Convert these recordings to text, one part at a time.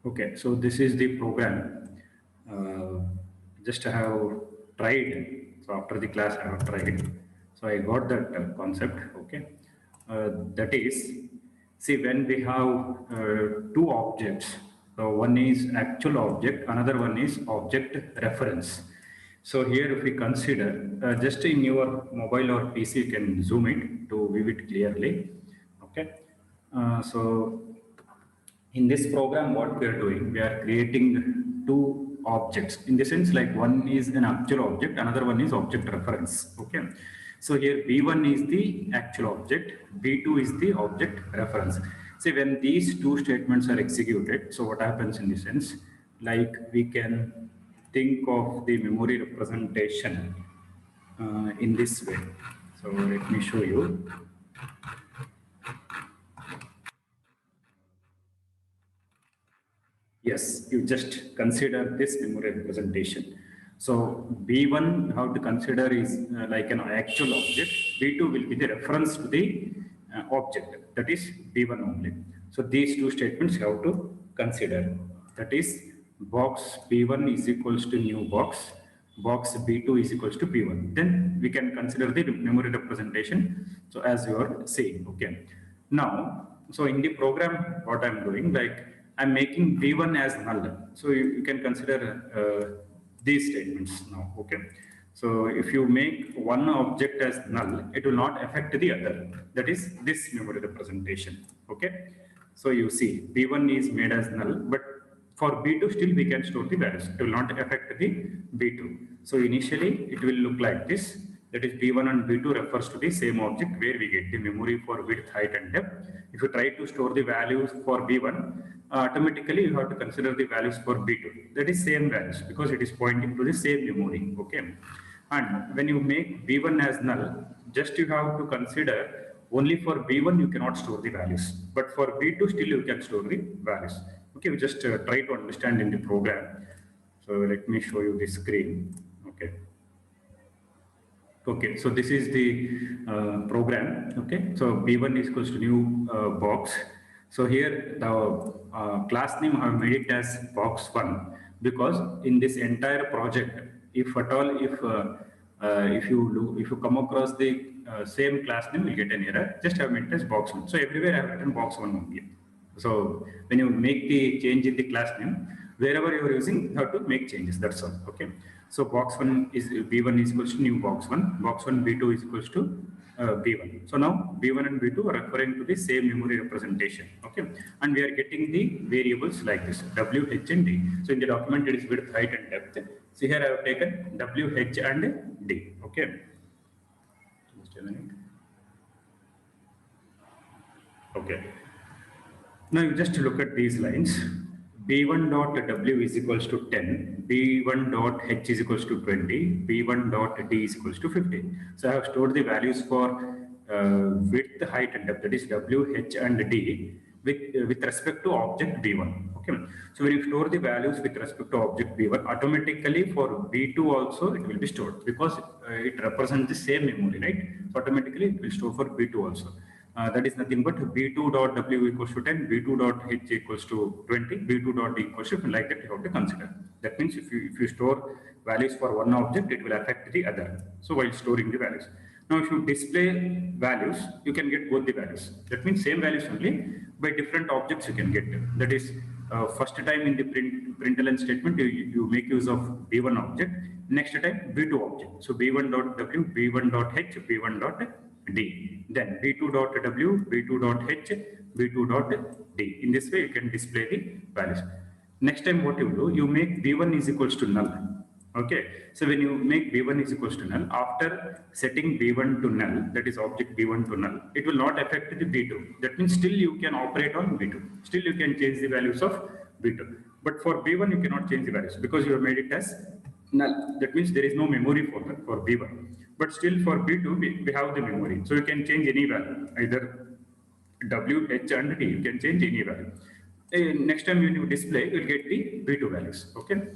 Okay, so this is the program. Just I have tried. So after the class, I have tried. So I got that concept. Okay, that is, see when we have two objects. So one is actual object, another one is object reference. So here, if we consider just in your mobile or PC, you can zoom it to view it clearly. Okay, so in this program what we are doing, we are creating two objects, in the sense like one is an actual object, another one is object reference. Okay, so here b1 is the actual object, b2 is the object reference. See when these two statements are executed, so what happens in the sense, like we can think of the memory representation in this way. So let me show you. Yes, you just consider this memory representation. So B1 how to consider is like an actual object. B2 will be the reference to the object, that is B1 only. So these two statements you have to consider. That is box B1 is equals to new box, box B2 is equals to B1. Then we can consider the memory representation. So as you are saying, okay. Now, so in the program, what I'm doing, like I'm making B1 as null. So you can consider these statements now. Okay. So if you make one object as null, it will not affect the other. That is this memory representation. Okay. So you see B1 is made as null, but for B2 still we can store the values. It will not affect the B2. So initially it will look like this. That is B1 and B2 refers to the same object where we get the memory for width, height and depth. If you try to store the values for B1, automatically you have to consider the values for B2. That is same values because it is pointing to the same memory. Okay. And when you make B1 as null, just you have to consider only for B1 you cannot store the values, but for B2 still you can store the values. Okay, we just try to understand in the program. So let me show you the screen. Okay. Okay, so this is the program. Okay, so B1 is equals to new box. So here the class name I have made it as box1 because in this entire project, if at all, if you come across the same class name, you get an error. Just have made it as box1. So everywhere I have written box1 only. So when you make the change in the class name, wherever you are using, you have to make changes. That's all. Okay. So box one is B1 is equals to new box one B2 is equals to B1. So now B1 and B2 are referring to the same memory representation. Okay, and we are getting the variables like this W, H, and D. So in the document it is width, height, and depth. See here I have taken W, H, and D. Okay. Just a minute. Okay. Now you just look at these lines. B1 dot W is equals to 10, B1 dot H is equals to 20, B1 dot D is equals to 50. So I have stored the values for width, height and depth, that is W, H and D with respect to object B1. Okay. So when you store the values with respect to object B1, automatically for B2 also it will be stored because it represents the same memory, right? So automatically it will store for B2 also. That is nothing but B2 dot W equals to 10, B2 dot H equals to 20, B2 dot D equals to 50, like that you have to consider. That means if you store values for one object, it will affect the other. So while storing the values. Now if you display values, you can get both the values. That means same values only, by different objects you can get. That is first time in the println statement, you make use of B1 object, next time B2 object. So B1 dot W, B1 dot H, B1 dot D. Then B2 dot W, B2 dot H, B2 dot D. In this way, you can display the values. Next time, what you do, you make B1 is equals to null. Okay. So when you make B1 is equals to null, after setting B1 to null, that is object B1 to null, it will not affect the B2. That means still you can operate on B2. Still you can change the values of B2. But for B1, you cannot change the values because you have made it as null. That means there is no memory for that for B1. But still for B2, we have the memory. So you can change any value, either W, H, and D. You can change any value. Next time when you display, you will get the B2 values. Okay.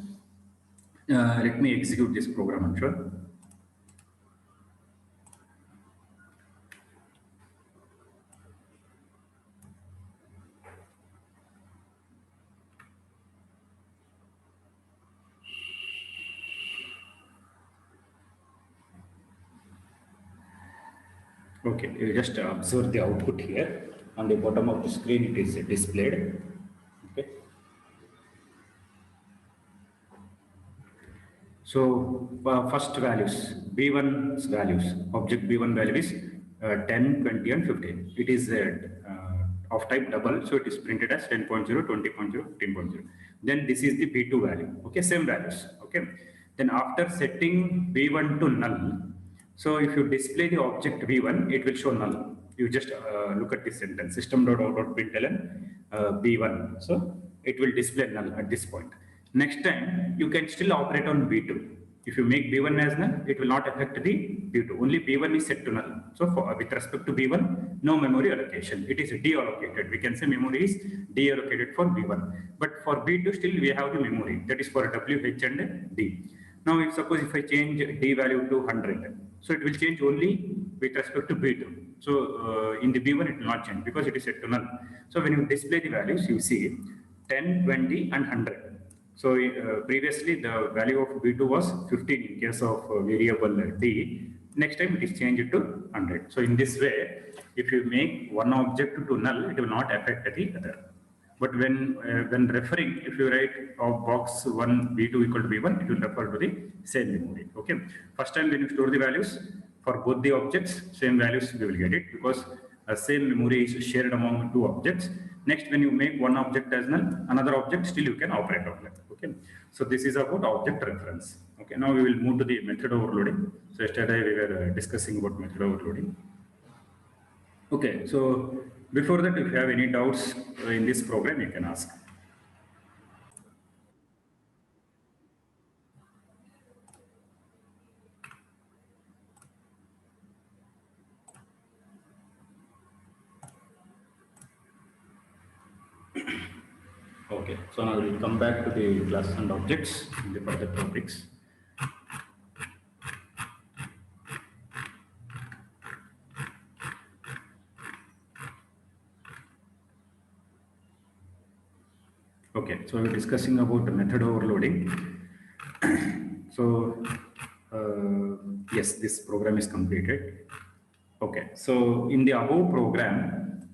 Let me execute this program, I'm sure. Okay, you just observe the output here. On the bottom of the screen, it is displayed. Okay. So first values, B1's values, object B1 value is 10, 20 and 15. It is of type double, so it is printed as 10.0, 20.0, 15.0. Then this is the B2 value, okay, same values, okay. Then after setting B1 to null, so if you display the object B1, it will show null. You just look at this sentence, system.out.println B1. So it will display null at this point. Next time, you can still operate on B2. If you make B1 as null, it will not affect the B2. Only B1 is set to null. So with respect to B1, no memory allocation. It is deallocated. We can say memory is deallocated for B1. But for B2, still we have the memory. That is for W, H and D. Now, if suppose if I change D value to 100, so it will change only with respect to B2. So in the B1, it will not change because it is set to null. So when you display the values, you see 10, 20 and 100. So previously the value of B2 was 15 in case of variable D. Next time it is changed to 100. So in this way, if you make one object to null, it will not affect the other. But when referring, if you write box 1 B2 equal to B1, it will refer to the same memory. Okay. First time when you store the values for both the objects, same values we will get it because same memory is shared among two objects. Next, when you make one object as null, another object still you can operate on it. Okay. So this is about object reference. Okay. Now we will move to the method overloading. So yesterday we were discussing about method overloading. Okay. So before that, if you have any doubts in this program, you can ask. Okay, so now we'll come back to the classes and objects in the further topics. Okay, so we're discussing about the method overloading. So yes, this program is completed. Okay, so in the above program,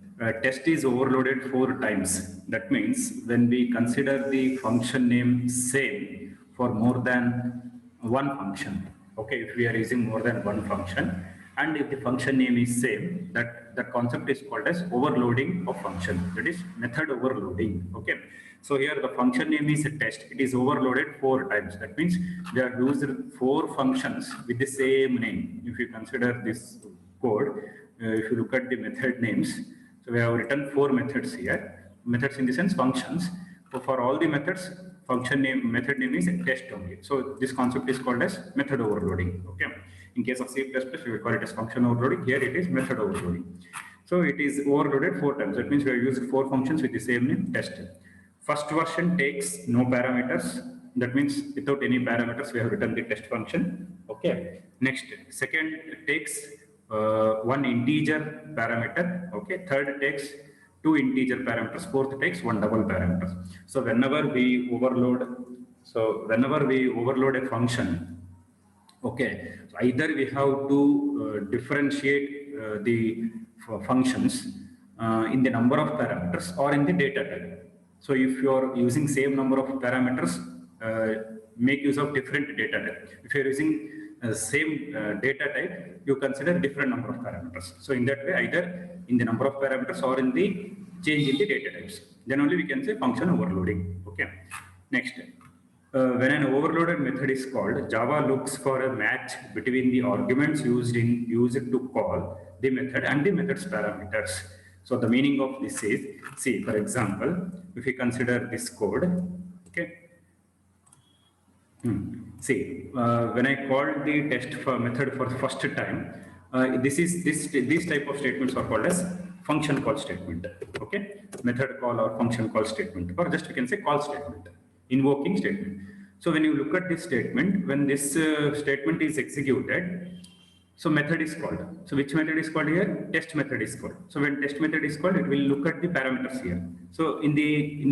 test is overloaded 4 times. That means when we consider the function name same for more than one function, okay, if we are using more than one function, and if the function name is same, that concept is called as overloading of function. That is method overloading. Okay, so here the function name is a test. It is overloaded 4 times. That means we have used 4 functions with the same name. If you consider this code, if you look at the method names, so we have written 4 methods here. Methods in the sense functions. So for all the methods, function name, method name is a test only. So this concept is called as method overloading. Okay. In case of C++, we will call it as function overloading. Here it is method overloading. So it is overloaded 4 times. That means we have used 4 functions with the same name, test. First version takes no parameters. That means without any parameters, we have written the test function. Okay. Next, second takes one integer parameter. Okay. Third takes 2 integer parameters. Fourth takes 1 double parameter. So whenever we overload a function, okay, so either we have to differentiate the functions in the number of parameters or in the data type. So if you are using same number of parameters, make use of different data type. If you are using same data type, you consider different number of parameters. So in that way, either in the number of parameters or in the change in the data types, then only we can say function overloading. Okay. Next, when an overloaded method is called, Java looks for a match between the arguments used to call the method and the method's parameters. So the meaning of this is, see, for example, if we consider this code, okay. See, when I called the test method for the first time, these type of statements are called as function call statement. Okay, method call or function call statement, or just we can say call statement, invoking statement. So when you look at this statement, when this statement is executed, so method is called. So which method is called here? Test method is called. So when test method is called, it will look at the parameters here. So in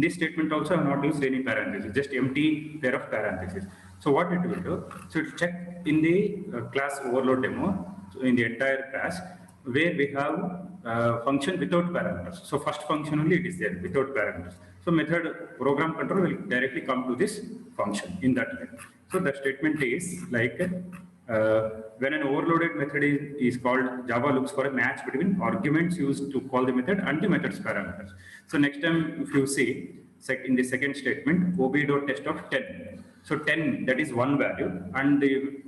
this statement also, I have not used any parentheses, just empty pair of parentheses. So what it will do? So it check in the class overload demo. So in the entire class, where we have function without parameters. So first function only it is there without parameters. So method program control will directly come to this function in that way. So the statement is like when an overloaded method is called, Java looks for a match between arguments used to call the method and the method's parameters. So next time if you see in the second statement, ob.test of 10. So 10, that is one value, and the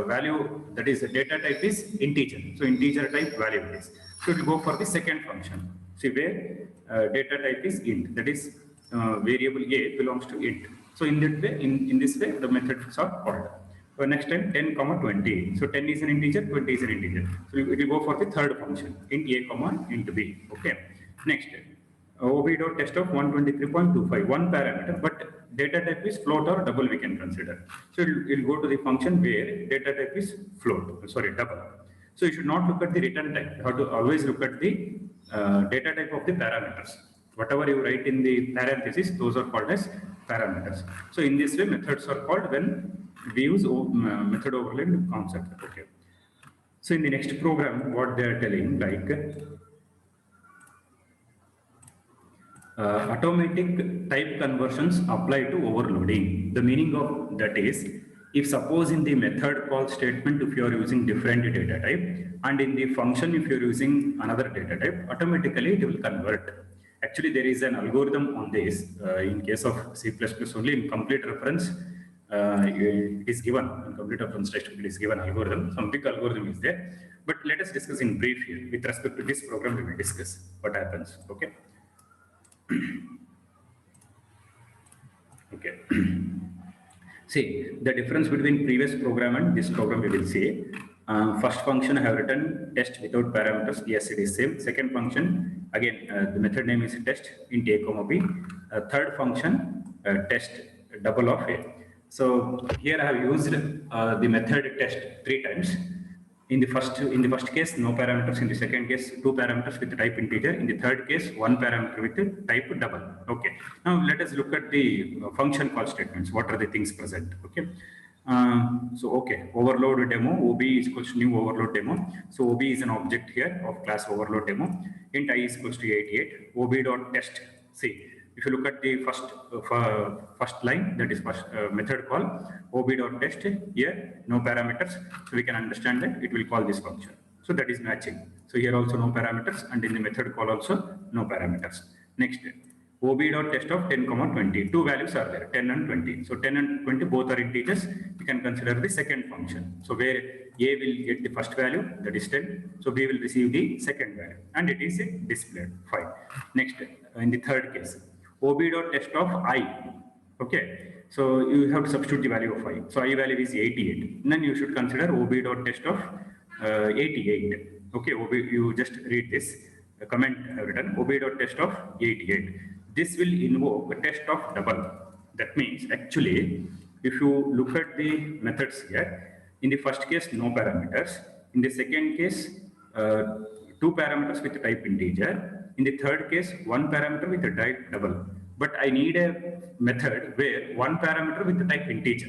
value, that is the data type is integer. So integer type value it is. So it will go for the second function. See where data type is int, that is variable a belongs to int. So in that way, in this way, the methods are called. So next time 10, 20. So 10 is an integer, 20 is an integer. So it will go for the third function, int a, int b. Okay. Next, ob.test of 123.25, one parameter, but data type is float or double we can consider. So it will go to the function where data type is float, sorry, double. So you should not look at the return type. You have to always look at the data type of the parameters. Whatever you write in the parentheses, those are called as parameters. So in this way, methods are called when we use method overload concept. Okay. So in the next program, what they are telling, like automatic type conversions apply to overloading. The meaning of that is, if suppose in the method call statement, if you are using different data type, and in the function, if you're using another data type, automatically it will convert. Actually, there is an algorithm on this. In case of C++ only, in complete reference, it is given, in complete reference textbook, it is given algorithm. Some big algorithm is there. But let us discuss in brief here. With respect to this program, we will discuss what happens. Okay. Okay. See, the difference between previous program and this program we will see. First function I have written test without parameters. Yes, it is same. Second function, again, the method name is test int a, b. Third function, test double of a. So here I have used the method test 3 times. In the first case, no parameters. In the second case, 2 parameters with the type integer. In the third case, 1 parameter with the type double. Okay. Now let us look at the function call statements. What are the things present? Okay. Okay, overload demo, OB is equals to new overload demo. So OB is an object here of class overload demo. Int I is equals to 88. OB.test. See, if you look at the first line, that is first method call, ob.test, here no parameters, so we can understand that it will call this function. So that is matching. So here also no parameters, and in the method call also no parameters. Next, ob.test of 10, 20. Two values are there, 10 and 20. So 10 and 20 both are integers. We can consider the second function. So where a will get the first value, that is 10. So b will receive the second value, and it is displayed. Fine. Next, in the third case, ob.test of I. Okay, so you have to substitute the value of I. So I value is 88. And then you should consider ob.test of 88. Okay, you just read this comment written, ob.test of 88. This will invoke a test of double. That means actually, if you look at the methods here, in the first case no parameters. In the second case, 2 parameters with type integer. In the third case, 1 parameter with the type double. But I need a method where 1 parameter with the type integer.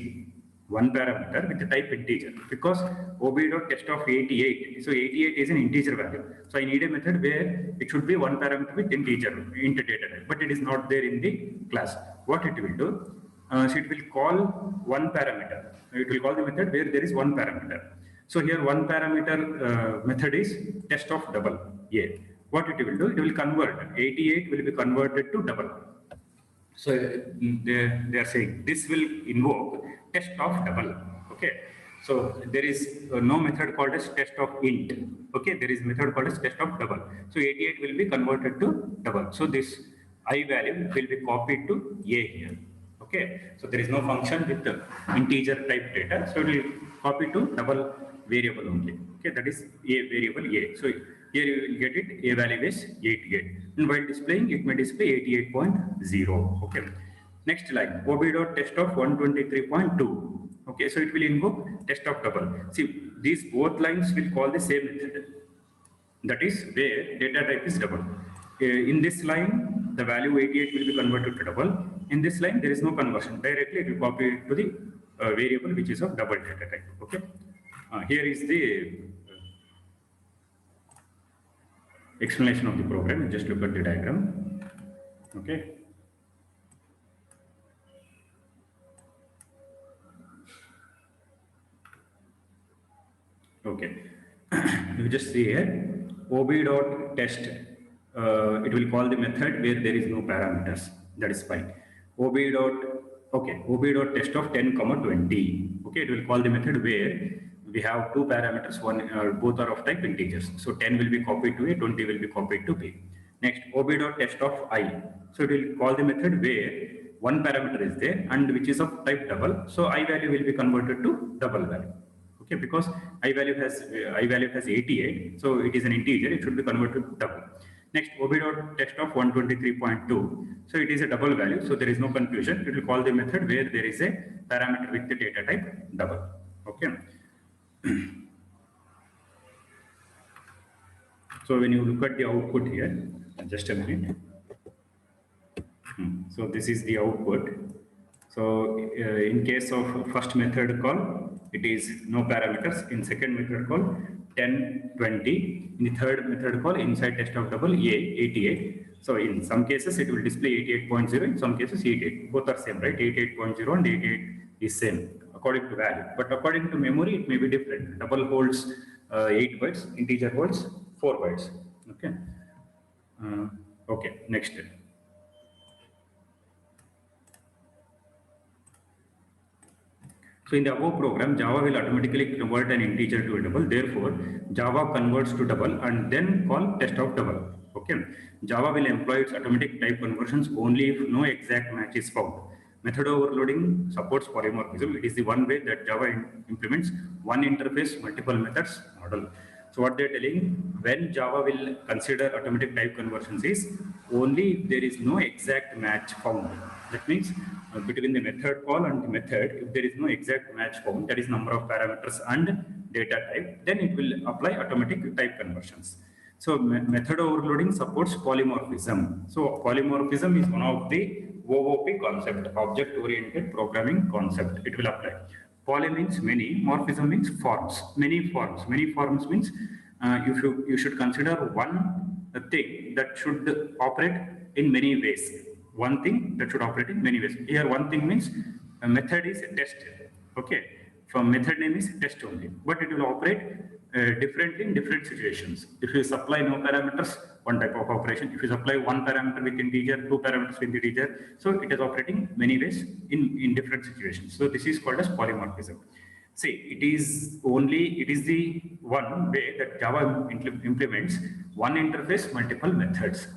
1 parameter with the type integer, because ob.test of 88. So 88 is an integer value. So I need a method where it should be 1 parameter with integer, int data type, but it is not there in the class. What it will do? So it will call 1 parameter. It will call the method where there is 1 parameter. So here 1 parameter method is test of double a. What it will do? It will convert 88 will be converted to double. So they are saying this will invoke test of double. Okay. So there is no method called as test of int. Okay. There is method called as test of double. So 88 will be converted to double. So this I value will be copied to a here. Okay. So there is no function with the integer type data. So it will copy to double variable only. Okay. That is a variable a. So here you will get it, a value is 88. And while displaying, it may display 88.0. Okay. Next line, ob.test of 123.2. Okay, so it will invoke test of double. See, these both lines will call the same method. That is where data type is double. In this line, the value 88 will be converted to double. In this line, there is no conversion. Directly, it will copy it to the variable which is of double data type. Okay. Here is the explanation of the program. You just look at the diagram. Okay. Okay. You just see here ob.test. It will call the method where there is no parameters. That is fine. ob dot ob.test of 10 comma 20. Okay, it will call the method where we have two parameters. One both are of type integers. So 10 will be copied to A, 20 will be copied to B. Next ob.test of I. So it will call the method where one parameter is there and which is of type double. So I value will be converted to double value. Okay, because I value has 88, so it is an integer, it should be converted to double. Next, ob.test of 123.2, so it is a double value, so there is no confusion. It will call the method where there is a parameter with the data type double. Okay. So when you look at the output here, just a minute. So this is the output. So in case of first method call, it is no parameters. In second method call, 10, 20. In the third method call, inside test of double, A, 88. So in some cases, it will display 88.0. In some cases, 88. Both are same, right? 88.0 and 88 is same according to value. But according to memory, it may be different. Double holds 8 bytes, integer holds 4 bytes. Okay. Okay, next. So in the above program, Java will automatically convert an integer to a double. Therefore, Java converts to double and then call test of double. Okay. Java will employ its automatic type conversions only if no exact match is found. Method overloading supports polymorphism. It is the one way that Java implements one interface, multiple methods model. So what they're telling, when Java will consider automatic type conversions is only if there is no exact match found. That means between the method call and the method, if there is no exact match found, that is number of parameters and data type, then it will apply automatic type conversions. So method overloading supports polymorphism. So polymorphism is one of the OOP concept, object-oriented programming concept. It will apply. Poly means many, morphism means forms, many forms. Many forms means you should consider one thing that should operate in many ways. One thing that should operate in many ways. Here, one thing means a method is a test. Okay, from method name is test only, but it will operate differently in different situations. If you supply no parameters, one type of operation. If you supply one parameter with integer, two parameters with integer, so it is operating many ways in different situations. So this is called as polymorphism. See, it is the one way that Java implements one interface, multiple methods.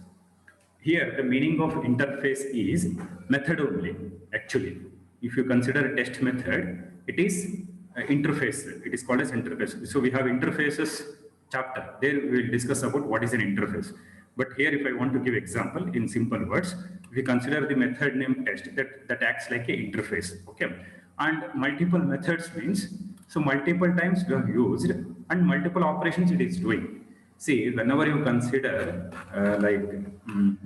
Here, the meaning of interface is method only, actually. If you consider a test method, it is interface. It is called as interface. So we have interfaces chapter. There we will discuss about what is an interface. But here, if I want to give example in simple words, we consider the method name test that acts like an interface. Okay. And multiple methods means, so multiple times we have used and multiple operations it is doing. See, whenever you consider,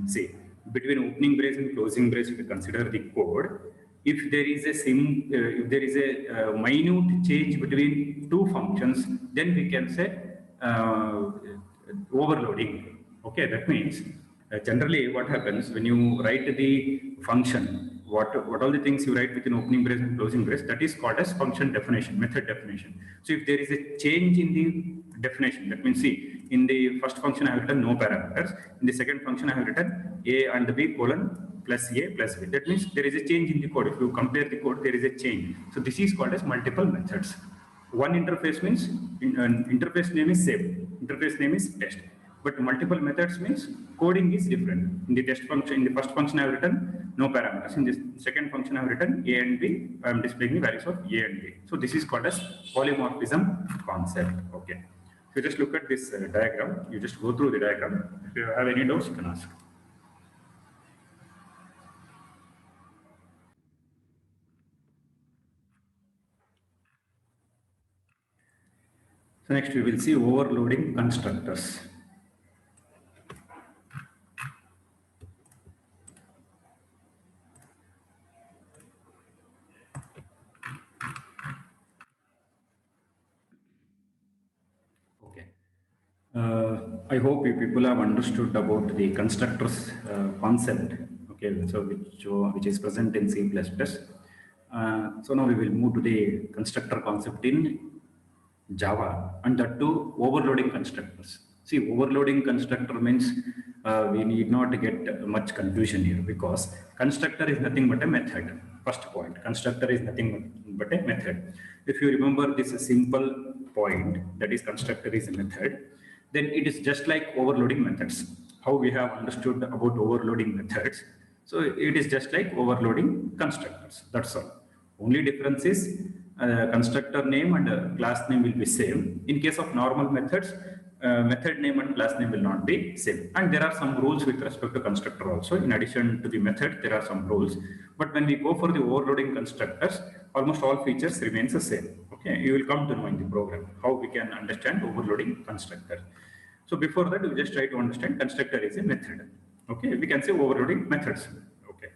see, between opening brace and closing brace, if you consider the code, if there is a minute change between two functions, then we can say overloading. Okay, that means generally what happens when you write the function, what all the things you write within opening brace and closing brace, that is called as function definition, method definition. So if there is a change in the definition, that means see, in the first function I have written no parameters, in the second function I have written a and b colon plus a plus b. That means there is a change in the code. If you compare the code, there is a change. So this is called as multiple methods. One interface means interface name is same, interface name is test. But multiple methods means coding is different. In the test function, in the first function I have written no parameters. In this second function I have written a and b. I am displaying the values of a and b. So this is called as polymorphism concept. Okay. So just look at this diagram. You just go through the diagram. If you have any doubts, you can ask. So next we will see overloading constructors. Okay. I hope you people have understood about the constructors concept. Okay, so which is present in C++. So now we will move to the constructor concept in Java, and that too overloading constructors. See, overloading constructor means we need not get much confusion here, because constructor is nothing but a method. First point, constructor is nothing but a method. If you remember this simple point, that is constructor is a method, then it is just like overloading methods. How we have understood about overloading methods. So it is just like overloading constructors. That's all. Only difference is constructor name and class name will be same. In case of normal methods, method name and class name will not be same. And there are some rules with respect to constructor also. In addition to the method, there are some rules. But when we go for the overloading constructors, almost all features remains the same. Okay, you will come to know in the program how we can understand overloading constructor. So before that, we just try to understand constructor is a method. Okay, we can say overloading methods. Okay.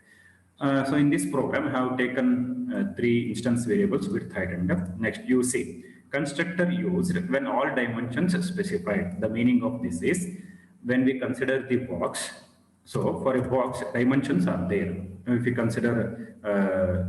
So in this program, I have taken 3 instance variables with height and depth. Next, you see constructor used when all dimensions are specified. The meaning of this is when we consider the box. So for a box, dimensions are there. If we consider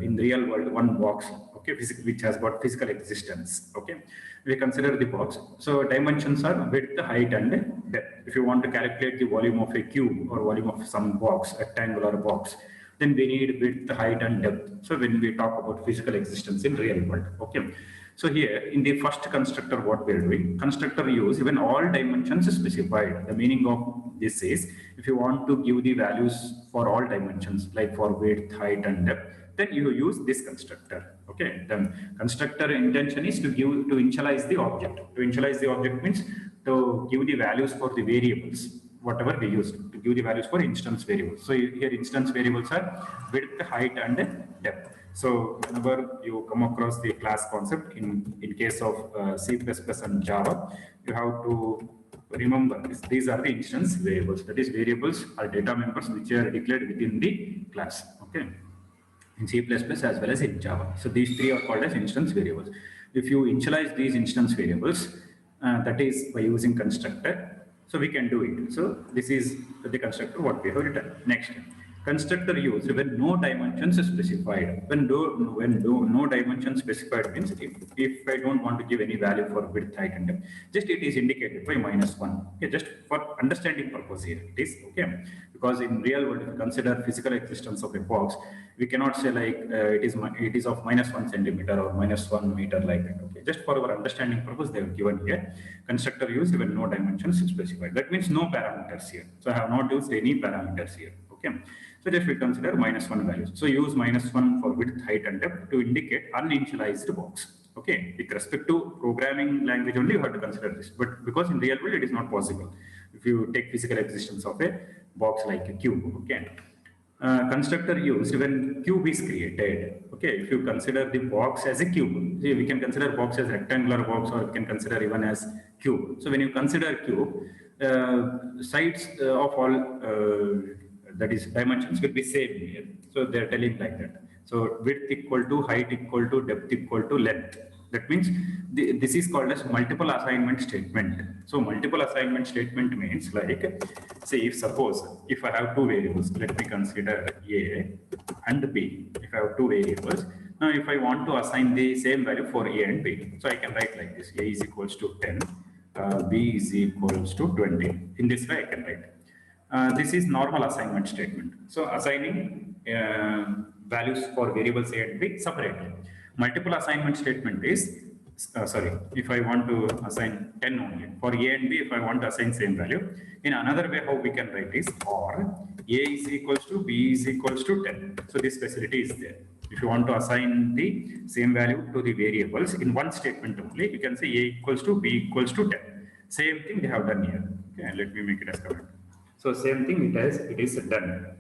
in the real world one box, okay, which has got physical existence. Okay, we consider the box. So dimensions are width, height, and depth. If you want to calculate the volume of a cube or volume of some box, rectangular box, then we need width, height, and depth. So when we talk about physical existence in real world, okay. So here in the first constructor, what we are doing, constructor use when all dimensions is specified. The meaning of this is if you want to give the values for all dimensions, like for width, height, and depth, then you use this constructor. Okay, then constructor intention is to initialize the object. To initialize the object means to give the values for the variables, whatever we use, to give the values for instance variables. So here instance variables are width, height, and depth. So whenever you come across the class concept in case of C++ and Java, you have to remember this. These are the instance variables. That is, variables are data members which are declared within the class. Okay, in C++ as well as in Java. So these 3 are called as instance variables. If you initialize these instance variables, that is by using constructor, so we can do it. So this is the constructor what we have written. Next, constructor used when no dimensions is specified. When no dimension specified means if I don't want to give any value for width, height, and depth, just it is indicated by -1. Okay, just for understanding purpose here it is. Okay, because in real world, if you consider physical existence of a box, we cannot say like it is of -1 centimeter or -1 meter like that. Okay, just for our understanding purpose, they have given here constructor used when no dimensions is specified. That means no parameters here. So I have not used any parameters here. Okay, so just we consider -1 values. So use -1 for width, height, and depth to indicate uninitialized box. Okay, with respect to programming language only, you have to consider this. But because in real world, it is not possible. If you take physical existence of a box like a cube, okay. Constructor used when cube is created. Okay, if you consider the box as a cube, see, we can consider box as rectangular box, or we can consider even as cube. So when you consider cube, sides of all that is dimensions will be same here. So they are telling like that. So width equal to height equal to depth equal to length. That means this is called as multiple assignment statement. So multiple assignment statement means like, say if suppose if I have 2 variables, let me consider A and B. If I have 2 variables, now if I want to assign the same value for A and B, so I can write like this: A is equals to 10, B is equals to 20. In this way I can write. This is normal assignment statement. So assigning values for variables A and B separately. Multiple assignment statement is, if I want to assign 10 only, for A and B, if I want to assign same value, in another way how we can write is or A is equals to B is equals to 10. So this facility is there. If you want to assign the same value to the variables in one statement only, you can say A equals to B equals to 10. Same thing they have done here. Okay, let me make it as comment. So same thing it is done.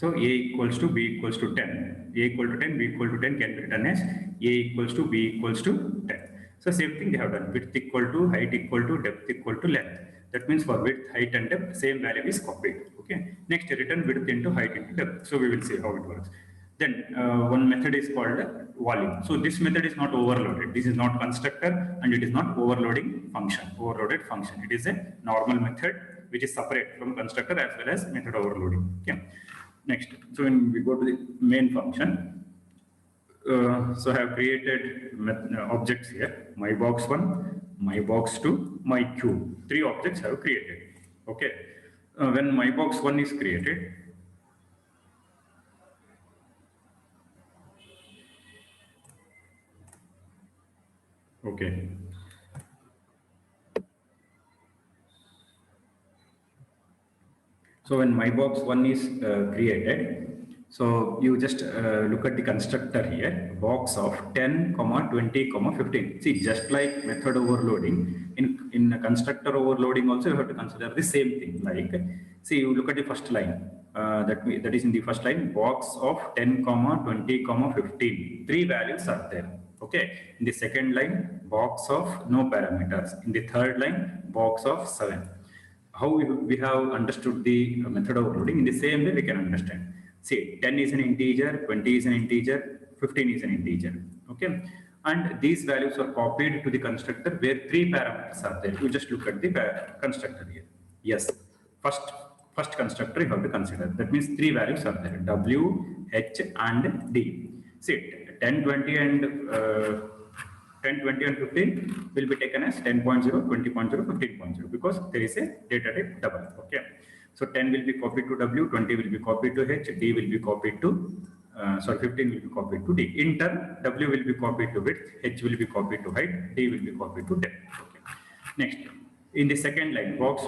So A equals to B equals to 10. A equal to 10, B equal to 10 can be written as A equals to B equals to 10. So same thing they have done. Width equal to, height equal to, depth equal to length. That means for width, height, and depth, same value is copied. Okay. Next, return width into height into depth. So we will see how it works. Then one method is called volume. So this method is not overloaded. This is not constructor and it is not overloading function, overloaded function. It is a normal method which is separate from constructor as well as method overloading. Okay. Next, so when we go to the main function, so I have created objects here: my box1, my box2, my cube. 3 objects I have created. Okay. When my box1 is created, okay. So when my box1 is created, so you just look at the constructor here, box of 10, 20, 15. See, just like method overloading, in a constructor overloading also you have to consider the same thing. Like, see, you look at the first line, that is in the first line, box of 10, 20, 15. 3 values are there. Okay. In the second line, box of no parameters. In the third line, box of 7. How we have understood the method overloading, in the same way we can understand. See, 10 is an integer, 20 is an integer, 15 is an integer. Okay. And these values are copied to the constructor where 3 parameters are there. You just look at the constructor here. Yes. First constructor you have to consider. That means 3 values are there: W, H and D. See, 10, 20 and 10, 20 and 15 will be taken as 10.0, 20.0, 15.0 because there is a data type double. Okay. So 10 will be copied to W, 20 will be copied to H, D will be copied to, 15 will be copied to D. In turn, W will be copied to width, H will be copied to height, D will be copied to depth. Okay. Next, in the second line, box,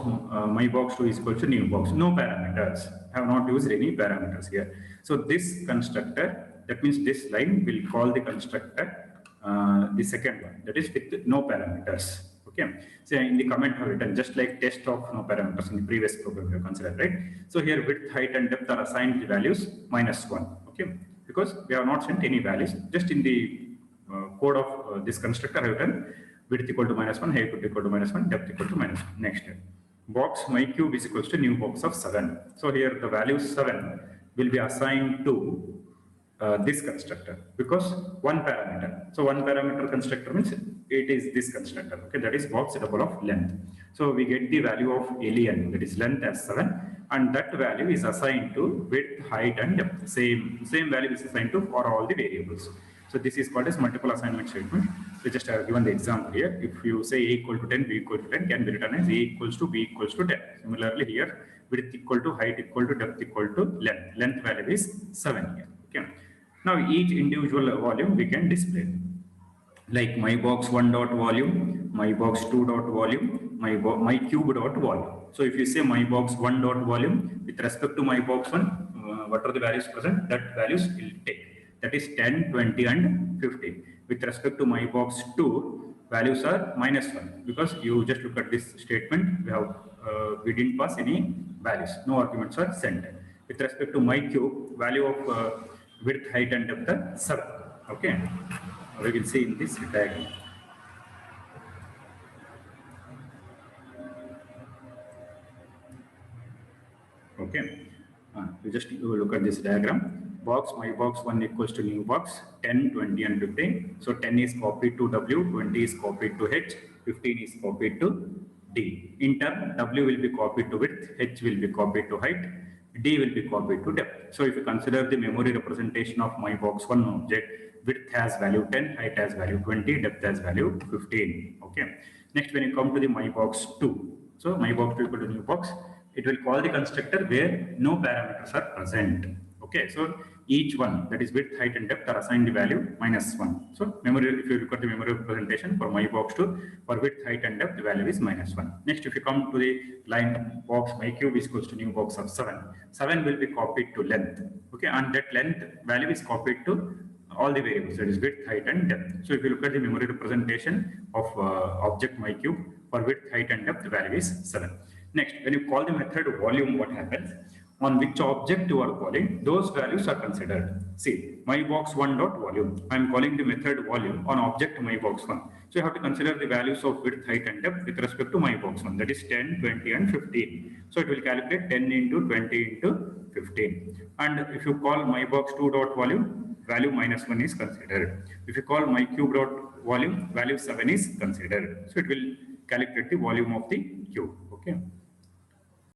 my box2 is equal to new box, no parameters. I have not used any parameters here. So this constructor, that means this line will call the constructor the second one, that is with no parameters. Okay. So in the comment I have written just like test of no parameters in the previous program we have considered, right? So here width, height and depth are assigned the values -1. Okay. Because we have not sent any values. Just in the code of this constructor I have written width equal to -1, height equal to -1, depth equal to -1. Next, box my cube is equals to new box of 7. So here the value 7 will be assigned to this constructor because 1 parameter. So 1 parameter constructor means it is this constructor. Okay, that is box double of length. So we get the value of alien, that is length, as 7, and that value is assigned to width, height and depth. Same value is assigned to for all the variables. So this is called as multiple assignment statement. We just have given the example here. If you say A equal to 10, B equal to 10 can be written as A equals to B equals to 10. Similarly here, width equal to height equal to depth equal to length. Length value is 7 here. Okay. Now each individual volume we can display. Like my box1 dot volume, my box2 dot volume, my cube dot volume. So if you say my box1 dot volume with respect to my box1, what are the values present? That values will take. That is 10, 20 and 15. With respect to my box2, values are -1 because you just look at this statement. We didn't pass any values. No arguments are sent. With respect to my cube, value of width, height and depth are 7. Okay. We will see in this diagram. Okay. We just look at this diagram. Box, my box1 equals to new box, 10, 20 and 15. So 10 is copied to W, 20 is copied to H, 15 is copied to D. In turn, W will be copied to width, H will be copied to height, D will be copied to depth. So if you consider the memory representation of my box1 object, width has value 10, height has value 20, depth has value 15. Okay. Next, when you come to the my box2, so my box2 equal to new box, it will call the constructor where no parameters are present. Okay. So each one, that is width, height and depth, are assigned the value -1. So memory, if you look at the memory representation for my box2, for width, height and depth, the value is -1. Next, if you come to the line box my cube is equals to new box of 7, 7 will be copied to length. Okay, and that length value is copied to all the variables, that is width, height and depth. So if you look at the memory representation of object my cube, for width, height and depth, the value is 7. Next, when you call the method volume, what happens? On which object you are calling, those values are considered. See, my box1 dot volume, I am calling the method volume on object my box1. So you have to consider the values of width, height and depth with respect to my box1, that is 10, 20 and 15. So it will calculate 10 into 20 into 15. And if you call my box 2 dot volume, value -1 is considered. If you call my cube dot volume, value 7 is considered. So it will calculate the volume of the cube. Okay.